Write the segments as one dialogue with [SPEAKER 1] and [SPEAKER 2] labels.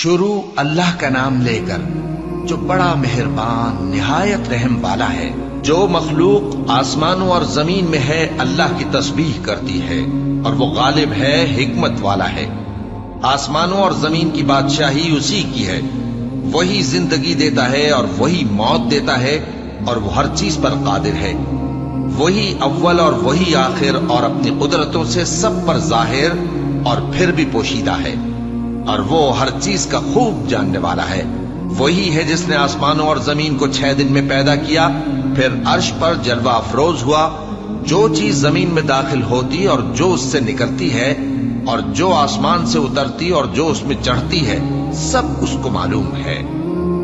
[SPEAKER 1] شروع اللہ کا نام لے کر جو بڑا مہربان نہایت رحم والا ہے۔ جو مخلوق آسمانوں اور زمین میں ہے اللہ کی تسبیح کرتی ہے اور وہ غالب ہے، حکمت والا ہے۔ آسمانوں اور زمین کی بادشاہی اسی کی ہے، وہی زندگی دیتا ہے اور وہی موت دیتا ہے اور وہ ہر چیز پر قادر ہے۔ وہی اول اور وہی آخر اور اپنی قدرتوں سے سب پر ظاہر اور پھر بھی پوشیدہ ہے، اور وہ ہر چیز کا خوب جاننے والا ہے۔ وہی ہے جس نے آسمانوں اور زمین کو 6 دن میں پیدا کیا، پھر عرش پر جلوہ افروز ہوا۔ جو چیز زمین میں داخل ہوتی اور جو اس سے نکلتی ہے، اور جو آسمان سے اترتی اور جو اس میں چڑھتی ہے، سب اس کو معلوم ہے۔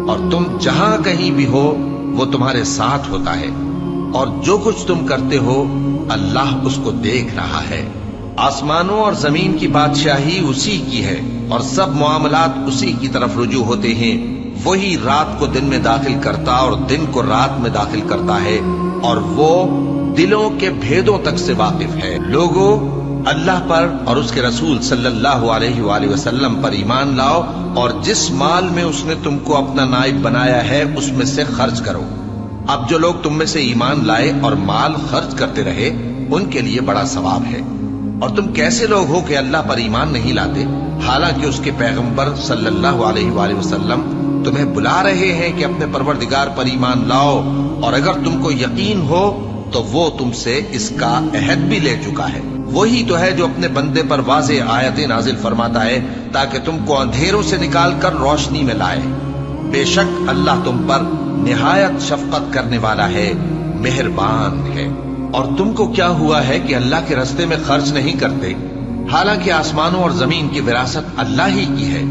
[SPEAKER 1] اور تم جہاں کہیں بھی ہو وہ تمہارے ساتھ ہوتا ہے، اور جو کچھ تم کرتے ہو اللہ اس کو دیکھ رہا ہے۔ آسمانوں اور زمین کی بادشاہی اسی کی ہے، اور سب معاملات اسی کی طرف رجوع ہوتے ہیں۔ وہی رات کو دن میں داخل کرتا اور دن کو رات میں داخل کرتا ہے، اور وہ دلوں کے بھیدوں تک سے واقف ہے۔ لوگوں، اللہ پر اور اس کے رسول صلی اللہ علیہ وآلہ وسلم پر ایمان لاؤ، اور جس مال میں اس نے تم کو اپنا نائب بنایا ہے اس میں سے خرچ کرو۔ اب جو لوگ تم میں سے ایمان لائے اور مال خرچ کرتے رہے ان کے لیے بڑا ثواب ہے۔ اور تم کیسے لوگ ہو کہ اللہ پر ایمان نہیں لاتے، حالانکہ اس کے پیغمبر صلی اللہ علیہ وآلہ وسلم تمہیں بلا رہے ہیں کہ اپنے پروردگار پر ایمان لاؤ، اور اگر تم کو یقین ہو تو وہ تم سے اس کا عہد بھی لے چکا ہے۔ وہی تو ہے جو اپنے بندے پر واضح آیتیں نازل فرماتا ہے تاکہ تم کو اندھیروں سے نکال کر روشنی میں لائے۔ بے شک اللہ تم پر نہایت شفقت کرنے والا ہے، مہربان ہے۔ اور تم کو کیا ہوا ہے کہ اللہ کے رستے میں خرچ نہیں کرتے، حالانکہ آسمانوں اور زمین کی وراثت اللہ ہی کی ہے۔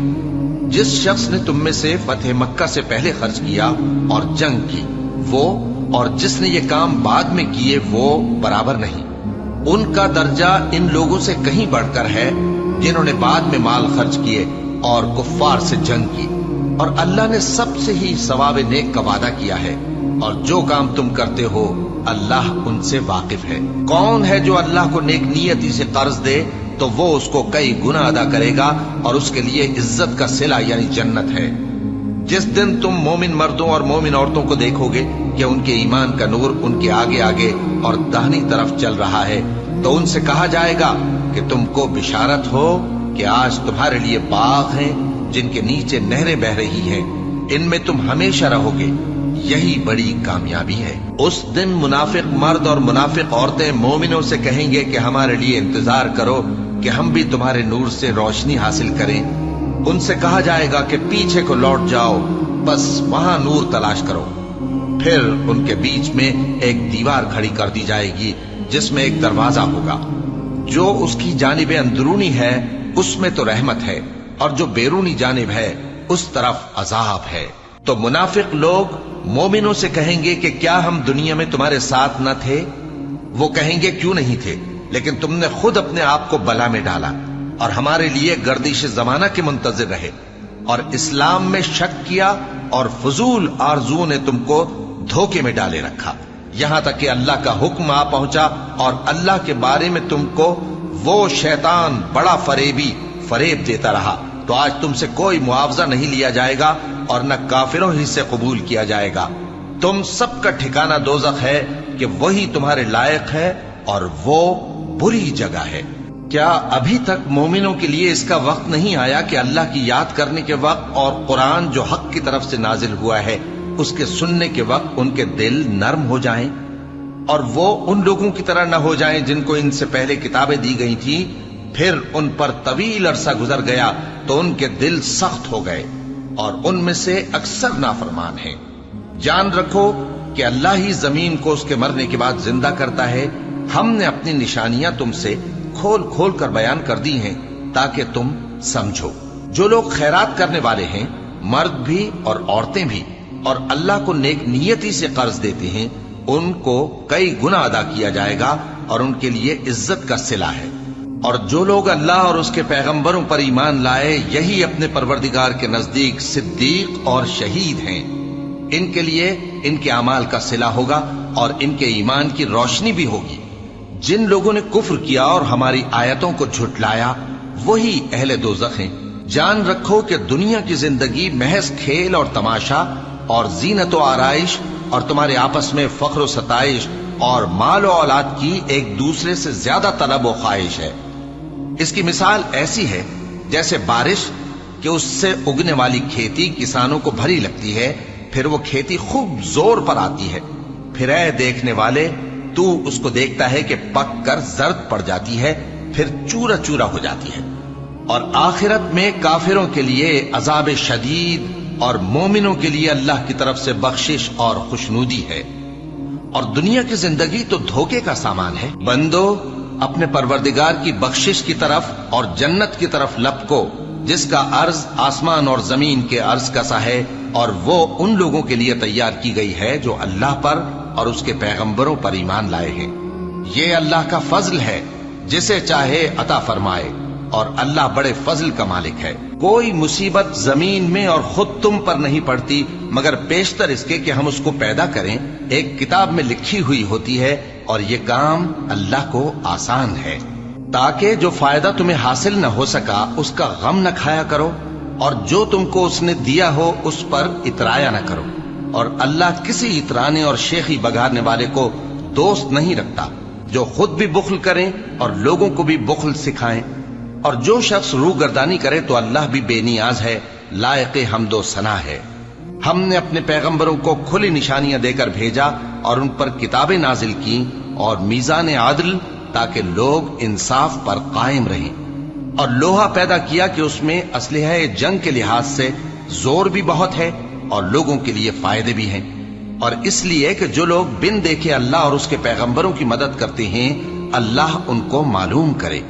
[SPEAKER 1] جس شخص نے تم میں سے فتح مکہ سے پہلے خرچ کیا اور جنگ کی، وہ اور جس نے یہ کام بعد میں کیے وہ برابر نہیں۔ ان کا درجہ ان لوگوں سے کہیں بڑھ کر ہے جنہوں نے بعد میں مال خرچ کیے اور کفار سے جنگ کی، اور اللہ نے سب سے ہی ثواب نیک کا وعدہ کیا ہے، اور جو کام تم کرتے ہو اللہ ان سے واقف ہے۔ کون ہے جو اللہ کو نیک نیتی سے قرض دے تو وہ اس کو کئی گنا ادا کرے گا، اور اس کے لیے عزت کا صلہ یعنی جنت ہے۔ جس دن تم مومن مردوں اور مومن عورتوں کو دیکھو گے کہ ان کے ایمان کا نور ان کے آگے آگے اور داہنی طرف چل رہا ہے، تو ان سے کہا جائے گا کہ تم کو بشارت ہو کہ آج تمہارے لیے باغ ہیں جن کے نیچے نہریں بہ رہی ہیں، ان میں تم ہمیشہ رہو گے، یہی بڑی کامیابی ہے۔ اس دن منافق مرد اور منافق عورتیں مومنوں سے کہیں گے کہ ہمارے لیے انتظار کرو کہ ہم بھی تمہارے نور سے روشنی حاصل کریں۔ ان سے کہا جائے گا کہ پیچھے کو لوٹ جاؤ، بس وہاں نور تلاش کرو۔ پھر ان کے بیچ میں ایک دیوار کھڑی کر دی جائے گی جس میں ایک دروازہ ہوگا، جو اس کی جانب اندرونی ہے اس میں تو رحمت ہے، اور جو بیرونی جانب ہے اس طرف عذاب ہے۔ تو منافق لوگ مومنوں سے کہیں گے کہ کیا ہم دنیا میں تمہارے ساتھ نہ تھے؟ وہ کہیں گے کیوں نہیں تھے، لیکن تم نے خود اپنے آپ کو بلا میں ڈالا اور ہمارے لیے گردش زمانہ کے منتظر رہے، اور اسلام میں شک کیا، اور فضول آرزوؤں نے تم کو دھوکے میں ڈالے رکھا، یہاں تک کہ اللہ کا حکم آ پہنچا، اور اللہ کے بارے میں تم کو وہ شیطان بڑا فریب دیتا رہا۔ تو آج تم سے کوئی معاوضہ نہیں لیا جائے گا اور نہ کافروں ہی سے قبول کیا جائے گا۔ تم سب کا ٹھکانہ دوزخ ہے کہ وہی تمہارے لائق ہے، اور وہ بری جگہ ہے۔ کیا ابھی تک مومنوں کے لیے اس کا وقت نہیں آیا کہ اللہ کی یاد کرنے کے وقت اور قرآن جو حق کی طرف سے نازل ہوا ہے اس کے سننے کے وقت ان کے دل نرم ہو جائیں، اور وہ ان لوگوں کی طرح نہ ہو جائیں جن کو ان سے پہلے کتابیں دی گئی تھیں، پھر ان پر طویل عرصہ گزر گیا تو ان کے دل سخت ہو گئے، اور ان میں سے اکثر نافرمان ہیں۔ جان رکھو کہ اللہ ہی زمین کو اس کے مرنے کے بعد زندہ کرتا ہے۔ ہم نے اپنی نشانیاں تم سے کھول کھول کر بیان کر دی ہیں تاکہ تم سمجھو۔ جو لوگ خیرات کرنے والے ہیں، مرد بھی اور عورتیں بھی، اور اللہ کو نیک نیتی سے قرض دیتے ہیں، ان کو کئی گنا ادا کیا جائے گا اور ان کے لیے عزت کا صلہ ہے۔ اور جو لوگ اللہ اور اس کے پیغمبروں پر ایمان لائے، یہی اپنے پروردگار کے نزدیک صدیق اور شہید ہیں۔ ان کے لیے ان کے اعمال کا صلہ ہوگا اور ان کے ایمان کی روشنی بھی ہوگی۔ جن لوگوں نے کفر کیا اور ہماری آیتوں کو جھٹلایا وہی اہل دوزخ ہیں، جان رکھو کہ دنیا کی زندگی محض کھیل اور تماشا اور زینت و آرائش اور تمہارے آپس میں فخر و ستائش اور مال و اولاد کی ایک دوسرے سے زیادہ طلب و خواہش ہے۔ اس کی مثال ایسی ہے جیسے بارش کہ اس سے اگنے والی کھیتی کسانوں کو بھری لگتی ہے، پھر وہ کھیتی خوب زور پر آتی ہے، پھر اے دیکھنے والے تو اس کو دیکھتا ہے کہ پک کر زرد پڑ جاتی ہے، پھر چورا چورا ہو جاتی ہے۔ اور آخرت میں کافروں کے لیے عذاب شدید اور مومنوں کے لیے اللہ کی طرف سے بخشش اور خوشنودی ہے۔ اور دنیا کی زندگی تو دھوکے کا سامان ہے۔ بندو اپنے پروردگار کی بخشش کی طرف اور جنت کی طرف لپکو جس کا عرض آسمان اور زمین کے عرض کا سا ہے، اور وہ ان لوگوں کے لیے تیار کی گئی ہے جو اللہ پر اور اس کے پیغمبروں پر ایمان لائے ہیں۔ یہ اللہ کا فضل ہے، جسے چاہے عطا فرمائے، اور اللہ بڑے فضل کا مالک ہے۔ کوئی مصیبت زمین میں اور خود تم پر نہیں پڑتی مگر پیشتر اس کے کہ ہم اس کو پیدا کریں ایک کتاب میں لکھی ہوئی ہوتی ہے، اور یہ کام اللہ کو آسان ہے۔ تاکہ جو فائدہ تمہیں حاصل نہ ہو سکا اس کا غم نہ کھایا کرو، اور جو تم کو اس نے دیا ہو اس پر اترایا نہ کرو۔ اور اللہ کسی اترانے اور شیخی بگاڑنے والے کو دوست نہیں رکھتا، جو خود بھی بخل کریں اور لوگوں کو بھی بخل سکھائیں۔ اور جو شخص روگردانی کرے تو اللہ بھی بے نیاز ہے، لائق حمد و ثنا ہے۔ ہم نے اپنے پیغمبروں کو کھلی نشانیاں دے کر بھیجا اور ان پر کتابیں نازل کی اور میزان عدل، تاکہ لوگ انصاف پر قائم رہیں۔ اور لوہا پیدا کیا کہ اس میں اسلحہ جنگ کے لحاظ سے زور بھی بہت ہے اور لوگوں کے لیے فائدے بھی ہیں، اور اس لیے کہ جو لوگ بن دیکھے اللہ اور اس کے پیغمبروں کی مدد کرتے ہیں اللہ ان کو معلوم کرے۔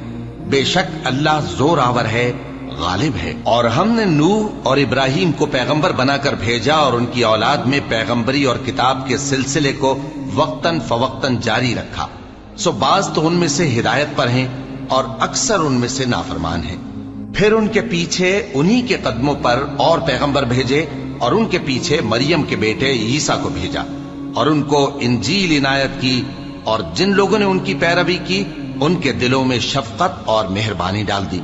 [SPEAKER 1] بے شک اللہ زور آور ہے، غالب ہے۔ اور ہم نے نوح اور ابراہیم کو پیغمبر بنا کر بھیجا اور ان کی اولاد میں پیغمبری اور کتاب کے سلسلے کو وقتاً فوقتاً جاری رکھا، سو بعض تو ان میں سے ہدایت پر ہیں اور اکثر ان میں سے نافرمان ہیں۔ پھر ان کے پیچھے انہی کے قدموں پر اور پیغمبر بھیجے، اور ان کے پیچھے مریم کے بیٹے عیسیٰ کو بھیجا، اور ان کو انجیل عنایت کی، اور جن لوگوں نے ان کی پیروی کی ان کے دلوں میں شفقت اور مہربانی ڈال دی۔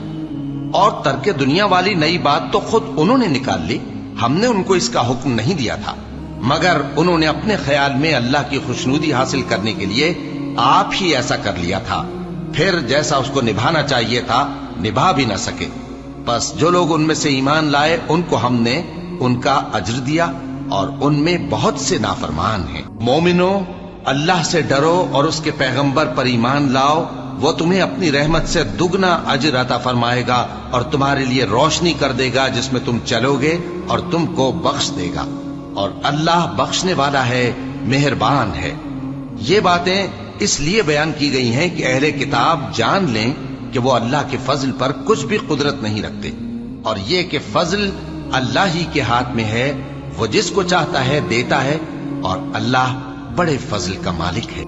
[SPEAKER 1] اور ترک دنیا والی نئی بات تو خود انہوں نے نکال لی، ہم نے ان کو اس کا حکم نہیں دیا تھا، مگر انہوں نے اپنے خیال میں اللہ کی خوشنودی حاصل کرنے کے لیے آپ ہی ایسا کر لیا تھا، پھر جیسا اس کو نبھانا چاہیے تھا نبھا بھی نہ سکے۔ بس جو لوگ ان میں سے ایمان لائے ان کو ہم نے ان کا اجر دیا، اور ان میں بہت سے نافرمان ہیں۔ مومنو اللہ سے ڈرو اور اس کے پیغمبر پر ایمان لاؤ، وہ تمہیں اپنی رحمت سے دگنا اجر عطا فرمائے گا اور تمہارے لیے روشنی کر دے گا جس میں تم چلو گے، اور تم کو بخش دے گا، اور اللہ بخشنے والا ہے، مہربان ہے۔ یہ باتیں اس لیے بیان کی گئی ہیں کہ اہل کتاب جان لیں کہ وہ اللہ کے فضل پر کچھ بھی قدرت نہیں رکھتے، اور یہ کہ فضل اللہ ہی کے ہاتھ میں ہے، وہ جس کو چاہتا ہے دیتا ہے، اور اللہ بڑے فضل کا مالک ہے۔